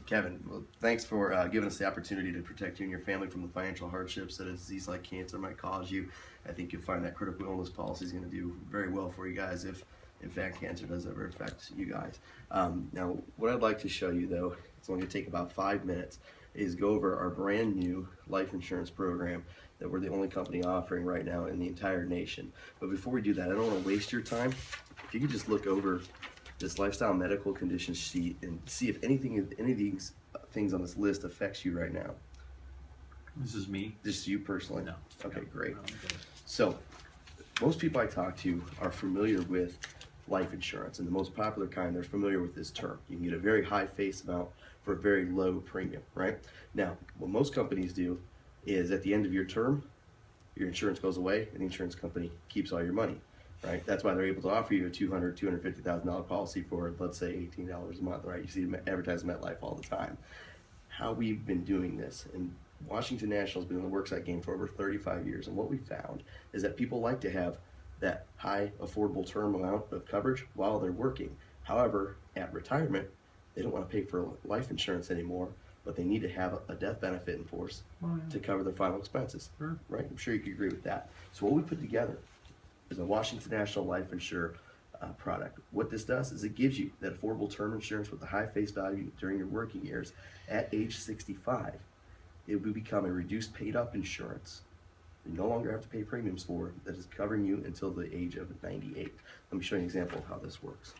Kevin, well, thanks for giving us the opportunity to protect you and your family from the financial hardships that a disease like cancer might cause you. I think you'll find that critical illness policy is going to do very well for you guys if, in fact, cancer does ever affect you guys. Now, what I'd like to show you, though, it's only going to take about 5 minutes, is go over our brand new life insurance program that we're the only company offering right now in the entire nation. But before we do that, I don't want to waste your time. If you could just look over this lifestyle medical condition sheet and see if any of these things on this list affects you right now. This is me? Just you personally? No. Okay, No. great. No, I'm good. So, most people I talk to are familiar with life insurance, and the most popular kind, they're familiar with this term. You can get a very high face amount for a very low premium, right? Now, what most companies do is at the end of your term, your insurance goes away and the insurance company keeps all your money, right? That's why they're able to offer you a $200,000, $250,000 policy for, let's say, $18 a month, right? You see them advertised MetLife all the time. How we've been doing this, and Washington National has been in the worksite game for over 35 years, and what we found is that people like to have that high affordable term amount of coverage while they're working. However, at retirement, they don't want to pay for life insurance anymore, but they need to have a death benefit in force to cover their final expenses, Sure. right? I'm sure you could agree with that. So what we put together is a Washington National Life Insure product. What this does is it gives you that affordable term insurance with the high face value during your working years. At age 65, it will become a reduced paid up insurance. You no longer have to pay premiums for that is covering you until the age of 98. Let me show you an example of how this works.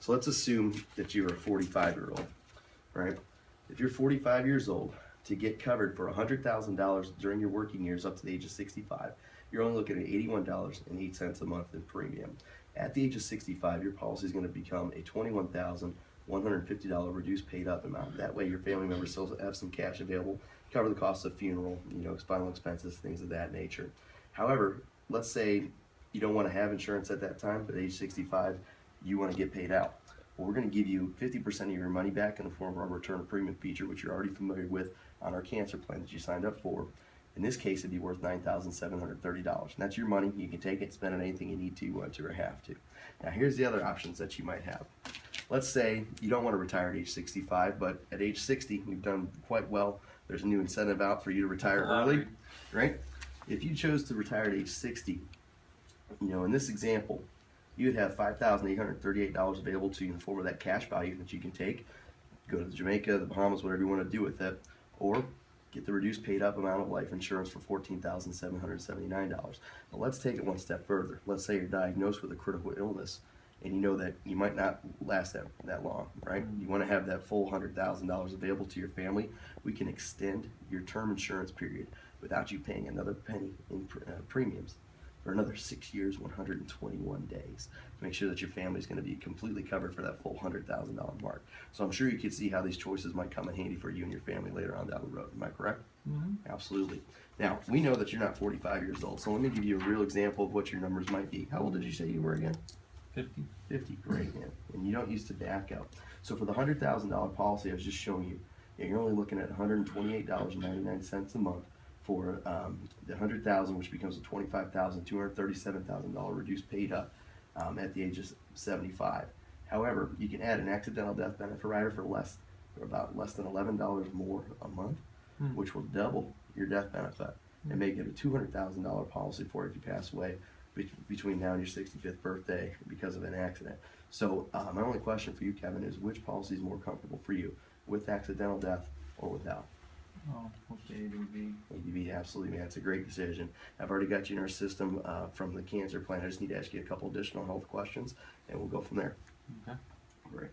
So let's assume that you're a 45-year-old, right? If you're 45 years old, to get covered for $100,000 during your working years up to the age of 65, you're only looking at $81.08 a month in premium. At the age of 65, your policy is going to become a $21,150 reduced paid up amount. That way your family members still have some cash available, cover the cost of funeral, final expenses, things of that nature. However, let's say you don't want to have insurance at that time, but at age 65, you want to get paid out. Well, we're going to give you 50% of your money back in the form of our return of premium feature, which you're already familiar with on our cancer plan that you signed up for. In this case, it'd be worth $9,730. And that's your money. You can take it, spend it on anything you need to or have to. Now, here's the other options that you might have. Let's say you don't want to retire at age 65, but at age 60, you've done quite well. There's a new incentive out for you to retire early, right? If you chose to retire at age 60, in this example, you'd have $5,838 available to you in the form of that cash value that you can take, go to Jamaica, the Bahamas, whatever you want to do with it, or get the reduced paid up amount of life insurance for $14,779. But let's take it one step further. Let's say you're diagnosed with a critical illness and you know that you might not last that long, right? You want to have that full $100,000 available to your family. We can extend your term insurance period without you paying another penny in premiums for another 6 years, 121 days, to make sure that your family is going to be completely covered for that full $100,000 mark. So I'm sure you can see how these choices might come in handy for you and your family later on down the road. Am I correct? Mm-hmm. Absolutely. Now, we know that you're not 45 years old, so let me give you a real example of what your numbers might be. How old did you say you were again? 50. 50, great, man. And you don't use tobacco. So for the $100,000 policy I was just showing you, you're only looking at $128.99 a month for the $100,000, which becomes a $25,237,000 reduced paid up at the age of 75. However, you can add an accidental death benefit rider for about less than $11 more a month, which will double your death benefit and make it a $200,000 policy for you if you pass away between now and your 65th birthday because of an accident. So my only question for you, Kevin, is which policy is more comfortable for you, with accidental death or without? Oh, okay, ADV. ADV, absolutely, man. It's a great decision. I've already got you in our system from the cancer plan. I just need to ask you a couple additional health questions, and we'll go from there. Okay. Great.